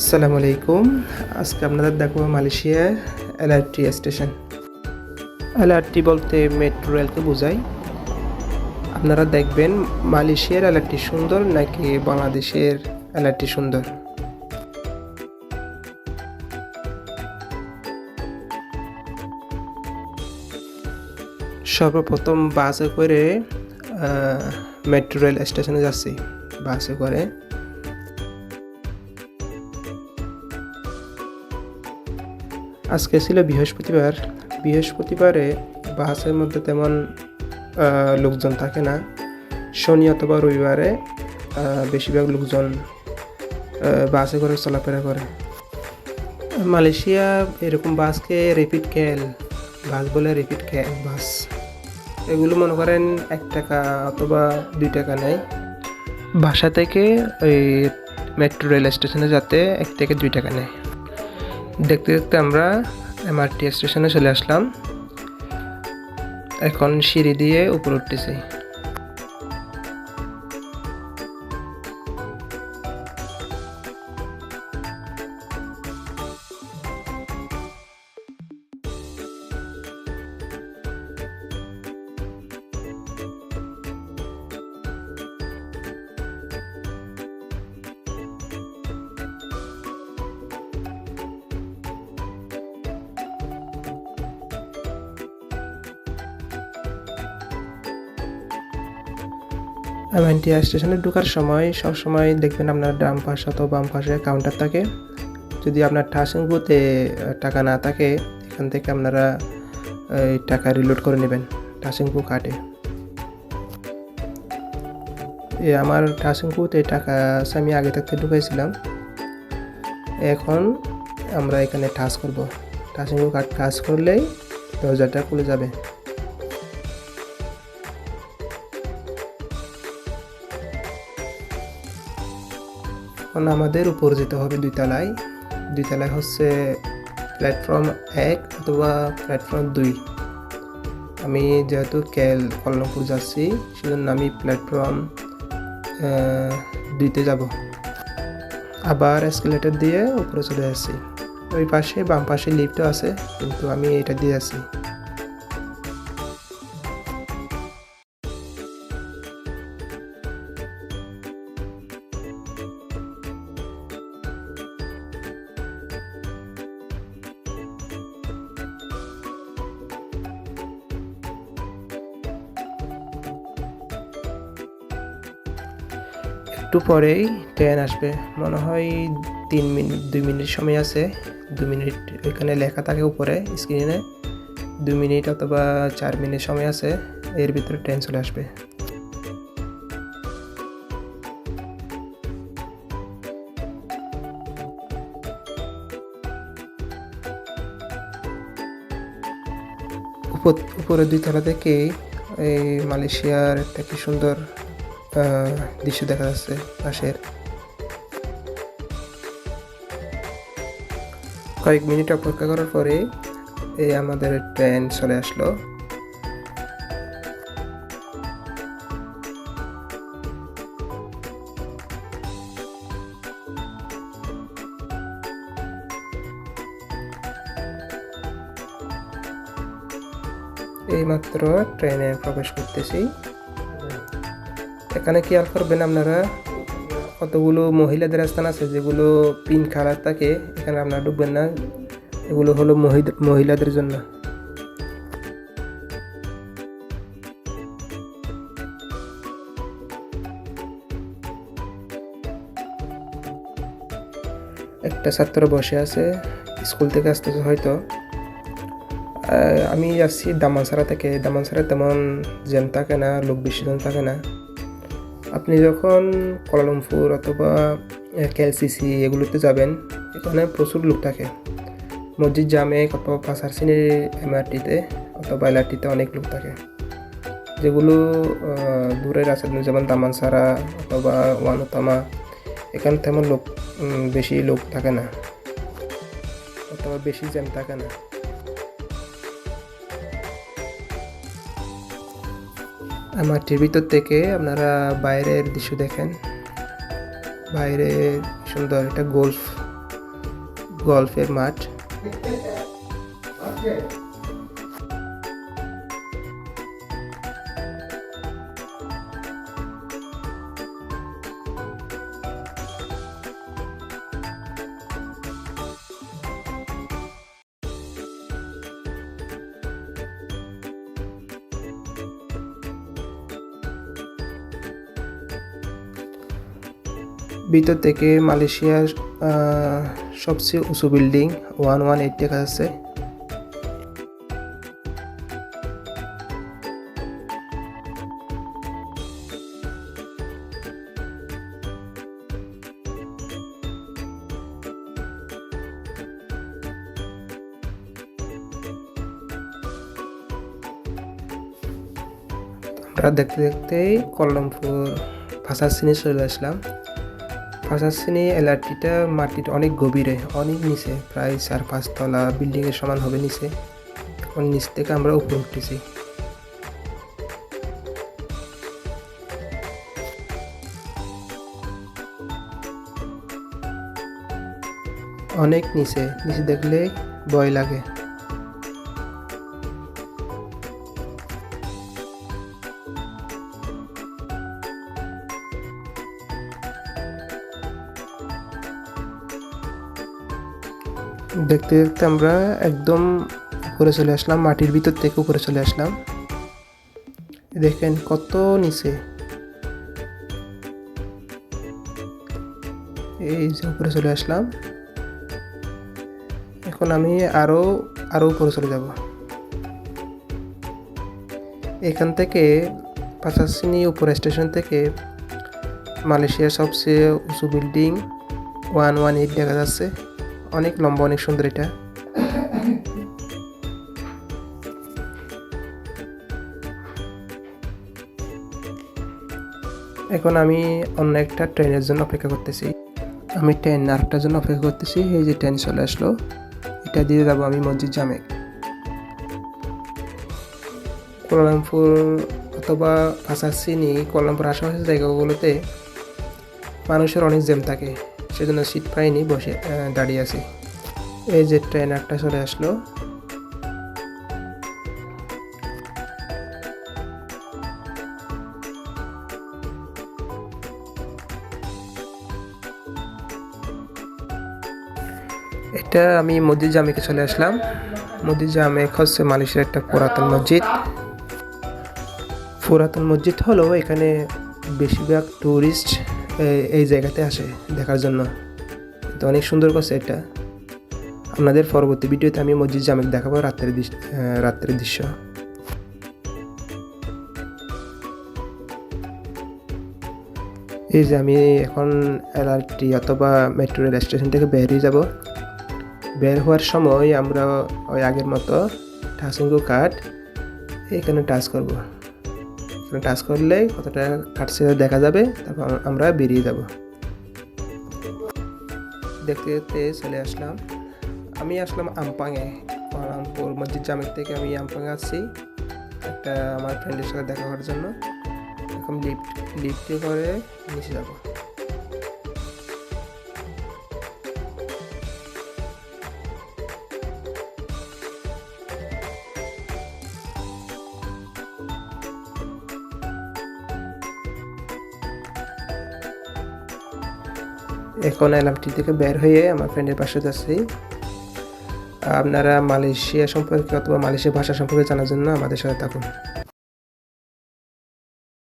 আসসালামু আলাইকুম। আজকে আপনাদের দেখাবো মালয়েশিয়ার এলআরটি স্টেশন। এলআরটি বলতে মেট্রো রেলকে বোঝায়। আপনারা দেখবেন মালয়েশিয়ার এলআরটি সুন্দর নাকি বাংলাদেশের এলআরটি সুন্দর। সর্বপ্রথম বাসে করে মেট্রো রেল স্টেশনে যাচ্ছি বাসে করে। আজকে ছিল বৃহস্পতিবারে বাসের মধ্যে তেমন লোকজন থাকে না। শনি অথবা রবিবারে বেশিরভাগ লোকজন বাসে করে চলাফেরা করে। মালয়েশিয়া এরকম বাসকে র্যাপিড ক্যাল বাস বলে, র্যাপিড ক্যাল বাস। এগুলো মনে করেন 1 টাকা অথবা 2 টাকা নেয়। বাসা থেকে ওই মেট্রো রেল স্টেশনে যেতে 1 থেকে 2 টাকা নেয়। দেখতে দেখতে আমরা এমআরটি স্টেশনে চলে আসলাম। এখন সিঁড়ি দিয়ে উপরে উঠতেছি। এমআরটি স্টেশনে ঢোকার সময় সবসময় দেখবেন আপনার ডান পাশে অথবা বাম পাশে কাউন্টার থাকে। যদি আপনার টাসিংগুতে টাকা না থাকে, এখান থেকে আপনারা টাকা রিলোড করে নেবেন টাসিংকু কাটে। আমার টাসিংকুতে টাকা আমি আগে থাকতে ঢুকাইছিলাম। এখন আমরা এখানে টাচ করব। টাসিংকু কার্ড টাচ করলেই দরজাটা খুলে যাবে। এখন আমাদের উপর যেতে হবে 2 তলায়। 2 তলায় হচ্ছে প্ল্যাটফর্ম 1 অথবা প্ল্যাটফর্ম 2। আমি যেহেতু কুয়ালালামপুর যাচ্ছি, সেজন্য আমি প্ল্যাটফর্ম 2তে যাব। আবার এসকেলেটর দিয়ে উপরে চলে যাচ্ছি। ওই পাশে বাম পাশে লিফটও আছে, কিন্তু আমি এটা দিয়ে আছি। একটু পরেই ট্রেন আসবে, মনে হয় 2 মিনিট সময় আছে। 2 মিনিট এখানে লেখা থাকে উপরে স্ক্রিনে। 2 মিনিট অথবা 4 মিনিট সময় আছে, এর ভিতরে ট্রেন চলে আসবে। উপরে 2 তলা থেকে এই মালয়েশিয়ার একটা কি সুন্দর দৃশ্য দেখা যাচ্ছে পাশের। কয়েক মিনিট অপেক্ষা করার পরে আমাদের ট্রেন চলে আসলো। এইমাত্র ট্রেনে প্রবেশ করতেছি। এখানে খেয়াল করবেন আপনারা, কতগুলো মহিলাদের স্থান আছে যেগুলো পিঙ্ক কালার থাকে। এখানে আপনারা ঢুকবেন না, এগুলো হলো মহিলাদের জন্য। একটা ছাত্র বসে আছে, স্কুল থেকে আসতেছে হয়তো। আমি যাচ্ছি দামানসারা থেকে। দামানসারা তেমন জ্যাম থাকে না, লোক বেশি জন থাকে না। আপনি যখন কুয়ালালামপুর অথবা কেএলসিসি এগুলোতে যাবেন, এখানে প্রচুর লোক থাকে। মসজিদ জামে অথবা পাসার শ্রেণীর এমআরটিতে অথবা এলআরটিতে অনেক লোক থাকে। যেগুলো দূরের আছে যেমন দামানসারা অথবা ওয়ানুতামা, এখানে তেমন বেশি লোক থাকে না অথবা বেশি জ্যাম থাকে না। মাঠের ভিতর থেকে আপনারা বাইরের দৃশ্য দেখেন। বাইরে সুন্দর একটা গোল্ফ গল্ফের মাঠ। ভিতর থেকে মালয়েশিয়ার সবচেয়ে উঁচু বিল্ডিং 118 দেখা যাচ্ছে। আমরা দেখতে দেখতেই কুয়ালালামপুর ভাষাশ্রেণী চলে আসলাম। ভাষাশ্রেণী এলাকাটা মাটিটা অনেক গভীরে, অনেক নিচে, প্রায় 4-5 তলা বিল্ডিংয়ের সমান হবে নিচে। এখন নিচ থেকে আমরা উপরে উঠতেছি। অনেক নিচে দেখলে ভয় লাগে। দেখতে দেখতে আমরা একদম উপরে চলে আসলাম, মাটির ভিতর থেকে উপরে চলে আসলাম। দেখেন কত নিচে, এই যে উপরে চলে আসলাম। এখন আমি আরো উপরে চলে যাব। এখান থেকে ভাষাশ্রেণী উপরে স্টেশন থেকে মালয়েশিয়ার সবচেয়ে উঁচু বিল্ডিং 118 দেখা যাচ্ছে। অনেক লম্বা, অনেক সুন্দর এটা। এখন আমি অন্য একটা ট্রেনের জন্য অপেক্ষা করতেছি। আরেকটার জন্য অপেক্ষা করতেছি। এই যে ট্রেন চলে আসলো, এটা দিয়ে যাব আমি মসজিদ জামেক। কুয়ালালামপুর অথবা ভাষাশ্রেণী, কুয়ালালামপুর আশেপাশের জায়গাগুলোতে মানুষের অনেক জ্যাম থাকে, সেজন্য সিট পাইনি, বসে দাঁড়িয়ে আছি। এই যে ট্রেন একটা চলে আসলো। এটা আমি মসজিদ জামেকে চলে আসলাম। মসজিদ জামেক হচ্ছে মালয়েশিয়ার একটা পুরাতন মসজিদ। পুরাতন মসজিদ হলো এখানে বেশিরভাগ টুরিস্ট এই জায়গাতে আসে দেখার জন্য। তো অনেক সুন্দর করছে এটা। আপনাদের পরবর্তী ভিডিওতে আমি মসজিদ জামেক দেখাবো রাত্রের দৃশ্য। এই যে আমি এখন LRT অথবা মেট্রো রেল স্টেশন থেকে বেরিয়ে যাব। বের হওয়ার সময় আমরা ওই আগের মতো টাচিংগো কার্ড এখানে টাচ করব। এখানে টাচ করলে কতটা কাটছে দেখা যাবে, তারপর আমরা বেরিয়ে যাব। দেখতে দেখতে চলে আসলাম। আমি আসলাম আমপাংয়ে। কুয়ালালামপুর মসজিদ জামেক থেকে আমি আমপাংয়ে আসছি একটা আমার ফ্রেন্ডের সাথে দেখা করার জন্য। এখন লিফটে করে নিচে যাব। এখন LRT থেকে বের হয়ে আমার ফ্রেন্ডের পাশে যাচ্ছি। আপনারা মালয়েশিয়া সম্পর্কে অথবা মালয়েশিয়া ভাষা সম্পর্কে জানার জন্য আমাদের সাথে থাকুন।